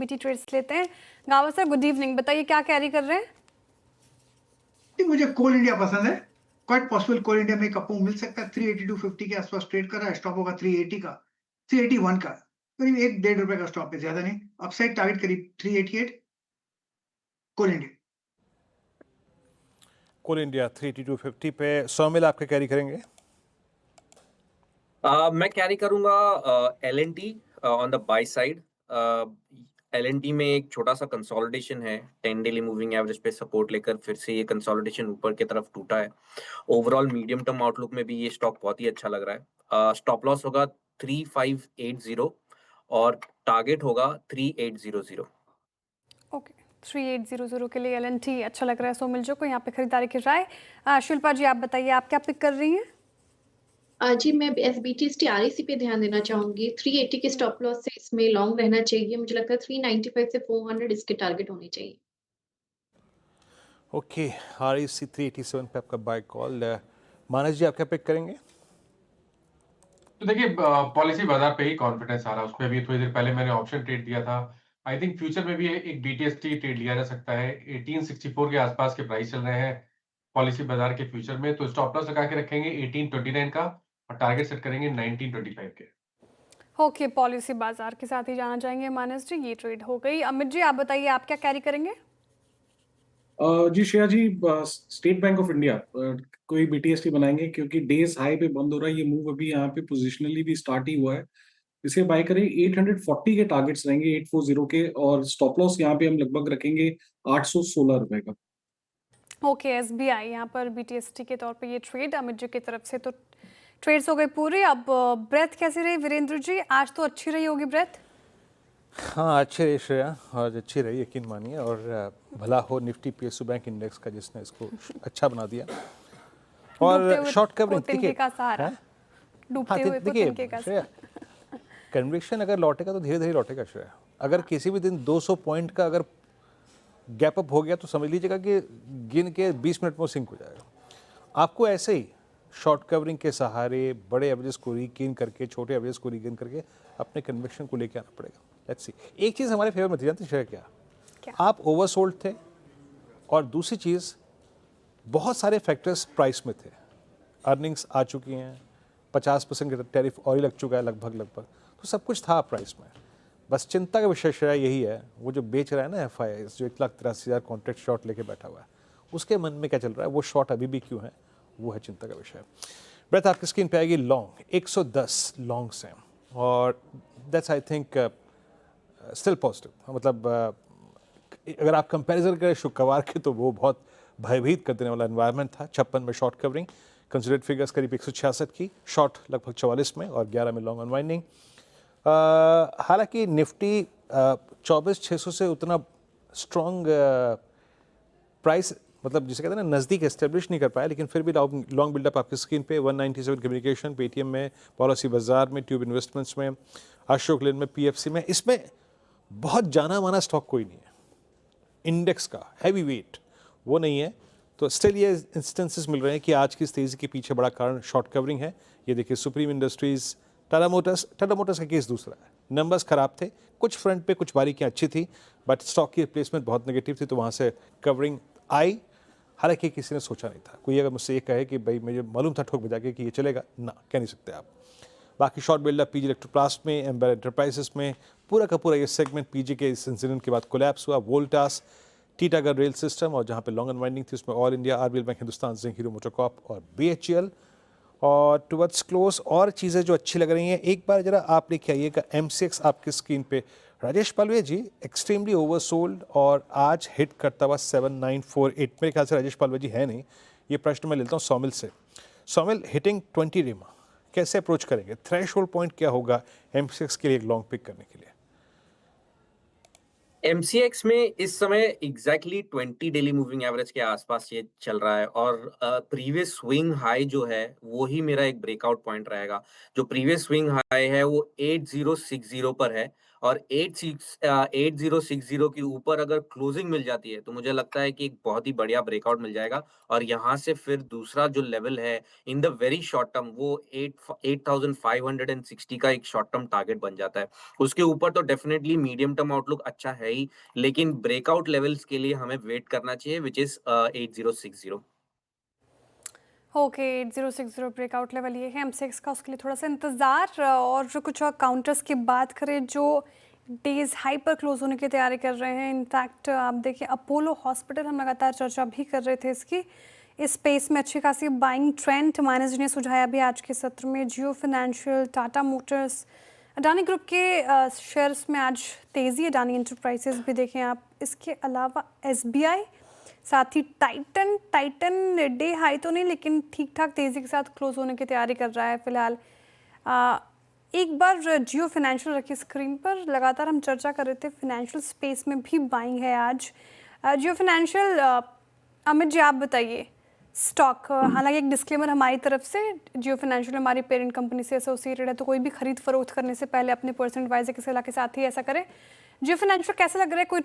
BT trades लेते हैं। गावा सर गुड इवनिंग, बताइए क्या कैरी कर रहे हैं? नहीं, मुझे कोल इंडिया पसंद है। क्वाइट पॉसिबल कोल इंडिया में एक अप मूव मिल सकता है। 382.50 के आसपास ट्रेड कर रहा है। स्टॉप होगा 380 का, 381 का। करीब 1 डेढ़ रुपए का स्टॉप है, ज्यादा नहीं। अपसाइड टारगेट करीब 388 कोल इंडिया। कोल इंडिया 38250 पे 100 मिल आपके कैरी करेंगे। मैं कैरी करूंगा L&T on the by side. L&T में एक छोटा सा कंसोलिडेशन है, 10 डेली मूविंग एवरेज पे सपोर्ट लेकर फिर से ये कंसोलिडेशन ऊपर की तरफ टूटा है। ओवरऑल मीडियम टर्म आउटलुक में भी ये स्टॉक बहुत ही अच्छा लग रहा है। स्टॉप लॉस होगा 3580 और टारगेट होगा 3800। ओके, 3800 के लिए एल&टी अच्छा लग रहा है सोमिल जो को यहाँ पे खरीदारी की राय। शिल्पा जी आप बताइए आप क्या पिक कर रही हैं? जी मैं एसबीटी आरईसी पे ध्यान देना चाहूंगी। 380 के स्टॉप लॉस से इसमें लॉन्ग रहना चाहिए। मुझे लगता है 395 से 400 इसके टारगेट होने चाहिए। ओके, REC 387 पे आपका बाय कॉल। मानस जी आप क्या पिक करेंगे? तो देखिए, पॉलिसी बाजार पे ही कॉन्फिडेंस आ रहा है। उसपे अभी थोड़ी देर पहले मैंने ऑप्शन ट्रेड दिया था। आई थिंक फ्यूचर में भी एक बीटीएसटी ट्रेड लिया जा सकता है। 1864 के आसपास के प्राइस चल रहे हैं पॉलिसी बाजार के फ्यूचर में, तो स्टॉप लॉस लगा के रखेंगे 1829 का और टारगेट सेट करेंगे 1925 के। ओके, पॉलिसी बाजार के साथ ही जाना चाहेंगे मानस जी, ये ट्रेड हो गई। अमित जी आप बताइए आप क्या कैरी करेंगे? जी श्रेया जी, स्टेट बैंक ऑफ इंडिया कोई बीटीएसटी बनाएंगे क्योंकि डेज हाई पे बंद हो रहा है। ये मूव अभी यहाँ पे पोजिशनली भी स्टार्ट ही हुआ है। इसे बाय करें। 840 के टारगेट्स रहेंगे, 840 के, और स्टॉप लॉस यहाँ पे हम लगभग रखेंगे 816 रुपए का। ओके, एसबीआई यहाँ पर बीटीएसटी के तौर पे ये ट्रेड अमित जी की तरफ से। तो ट्रेड्स हो गए पूरे। अब ब्रेथ कैसी रही वीरेंद्र जी? आज तो अच्छी रही होगी ब्रेथ। हाँ अच्छी रही श्रेया, और अच्छी रही यकीन मानिए। और भला हो निफ्टी PSU बैंक इंडेक्स का जिसने इसको अच्छा बना दिया। और शॉर्ट कवरिंग तिनके का सहारा, डूबते हुए को तिनके का श्रेया, कन्विक्शन अगर लौटेगा तो धीरे धीरे लौटेगा श्रेया। अगर किसी भी दिन 200 पॉइंट का अगर गैप अप हो गया तो समझ लीजिएगा कि गिन के 20 मिनट में सिंक हो जाएगा। आपको ऐसे ही शॉर्ट कवरिंग के सहारे बड़े एवरेज को रीगेन करके, छोटे एवरेज को रीगेन करके अपने कन्विक्शन को लेके आना पड़ेगा। Let's see. एक चीज़ हमारे फेवर में थी, जानते हैं क्या? आप ओवरसोल्ड थे, और दूसरी चीज़ बहुत सारे फैक्टर्स प्राइस में थे। अर्निंग्स आ चुकी हैं, 50% का टैरिफ और ही लग चुका है लगभग, तो सब कुछ था प्राइस में। बस चिंता का विषय श्रेया यही है, वो जो बेच रहा है ना FIIs, जो 1,83,000 कॉन्ट्रैक्ट शॉर्ट लेके बैठा हुआ है, उसके मन में क्या चल रहा है, वो शॉर्ट अभी भी क्यों है, वो है चिंता का विषय। ब्रेथ आपकी स्क्रीन पे आएगी लॉन्ग 110 लॉन्ग्स हैं, और that's I think still positive. मतलब अगर आप कंपैरिजन करें शुक्रवार के, तो वो बहुत भयभीत कर देने वाला एनवायरनमेंट था। 56 में शॉर्ट कवरिंग, कंसिडर्ड फिगर्स करीब 166 की, शॉर्ट लगभग 44 में और 11 में लॉन्ग अनवाइंडिंग। हालांकि निफ्टी 24,600 से उतना स्ट्रॉन्ग प्राइस, मतलब जिसे कहते हैं ना, नज़दीक एस्टेब्लिश नहीं कर पाया, लेकिन फिर भी लॉन्ग बिल्डअप आपकी स्क्रीन पे 197 कम्युनिकेशन, पेटीएम में, पॉलिसी बाजार में, ट्यूब इन्वेस्टमेंट्स में, अशोक लेन में, PFC में। इसमें बहुत जाना माना स्टॉक कोई नहीं है इंडेक्स का, हैवी वेट वो नहीं है। तो स्टिल ये इंस्टेंसेस मिल रहे हैं कि आज की इस तेज़ी के पीछे बड़ा कारण शॉर्ट कवरिंग है। ये देखिए सुप्रीम इंडस्ट्रीज़, टाटा मोटर्स का केस दूसरा है। नंबर्स खराब थे, कुछ फ्रंट पे कुछ बारीकियाँ अच्छी थी, बट स्टॉक की प्लेसमेंट बहुत नेगेटिव थी, तो वहाँ से कवरिंग आई। हालांकि किसी ने सोचा नहीं था, कोई अगर मुझसे ये कहे कि भाई मुझे मालूम था ठोक बजा के कि ये चलेगा, ना कह नहीं सकते आप। बाकी शॉर्ट बिल्डअप PG इलेक्ट्रोप्लास्ट में, एम्बर एंटरप्राइजेस में, पूरा का पूरा ये सेगमेंट PG के इस इंसिडेंट के बाद कोलैप्स हुआ। वोल्टास, टीटागढ़ रेल सिस्टम, और जहाँ पे लॉन्ग अनवाइंडिंग थी उसमें all India, RBL bank, Hindustan zinc, hero MotoCorp और BHEL। और टुवर्ड्स क्लोज और चीज़ें जो अच्छी लग रही हैं, एक बार जरा आप लेके आइएगा MCX आपकी स्क्रीन पे। राजेश पालवे जी एक्सट्रीमली ओवरसोल्ड और आज हिट करता हुआ 7948। मेरे ख्याल से राजेश पालवे जी है नहीं। ये प्रश्न मैं लेता हूँ सौमिल से। सौमिल, हिटिंग 20 रेमा कैसे अप्रोच करेंगे? थ्रेशोल्ड पॉइंट क्या होगा MCX के लिए एक लॉन्ग पिक करने के लिए? MCX में इस समय एग्जैक्टली 20 डेली मूविंग एवरेज के आसपास ये चल रहा है, और प्रीवियस स्विंग हाई जो है वो ही मेरा एक ब्रेकआउट पॉइंट रहेगा। जो प्रीवियस स्विंग हाई है वो 8060 पर है, और 8060 के ऊपर अगर क्लोजिंग मिल जाती है तो मुझे लगता है कि एक बहुत ही बढ़िया ब्रेकआउट मिल जाएगा और यहाँ से फिर दूसरा जो लेवल है in the very short term वो 8560 का एक शॉर्ट टर्म टारगेट बन जाता है। उसके ऊपर तो डेफिनेटली मीडियम टर्म आउटलुक अच्छा है ही, लेकिन ब्रेकआउट लेवल्स के लिए हमें वेट करना चाहिए which is 8060। Okay 8060 breakout level ये है M6 का, उसके लिए थोड़ा सा इंतज़ार। और जो कुछ और काउंटर्स की बात करें जो डेज हाई पर क्लोज होने की तैयारी कर रहे हैं, इनफैक्ट आप देखिए अपोलो हॉस्पिटल हम लगातार चर्चा भी कर रहे थे इसकी, इस स्पेस में अच्छी खासी बाइंग ट्रेंड माइनस जी ने सुझाया भी आज के सत्र में। Jio financial, Tata Motors, Adani group के शेयर्स में आज तेज़ी, अडानी इंटरप्राइजेज भी देखें आप, इसके अलावा SBI, साथ ही टाइटन डे हाई तो नहीं लेकिन ठीक ठाक तेज़ी के साथ क्लोज होने की तैयारी कर रहा है फिलहाल। एक बार जियो फाइनेंशियल रखी स्क्रीन पर, लगातार हम चर्चा कर रहे थे फाइनेंशियल स्पेस में भी बाइंग है आज। जियो फाइनेंशियल, अमित जी आप बताइए स्टॉक, हालांकि एक डिस्क्लेमर हमारी तरफ से, जियो फाइनेंशियल हमारी पेरेंट कंपनी से एसोसिएटेड है तो कोई भी खरीद फरोख्त करने से पहले अपने पर्सनल एडवाइजर की सलाह के साथ ही ऐसा करें। जियो फाइनेंशियल कैसा लग रहा है, कोई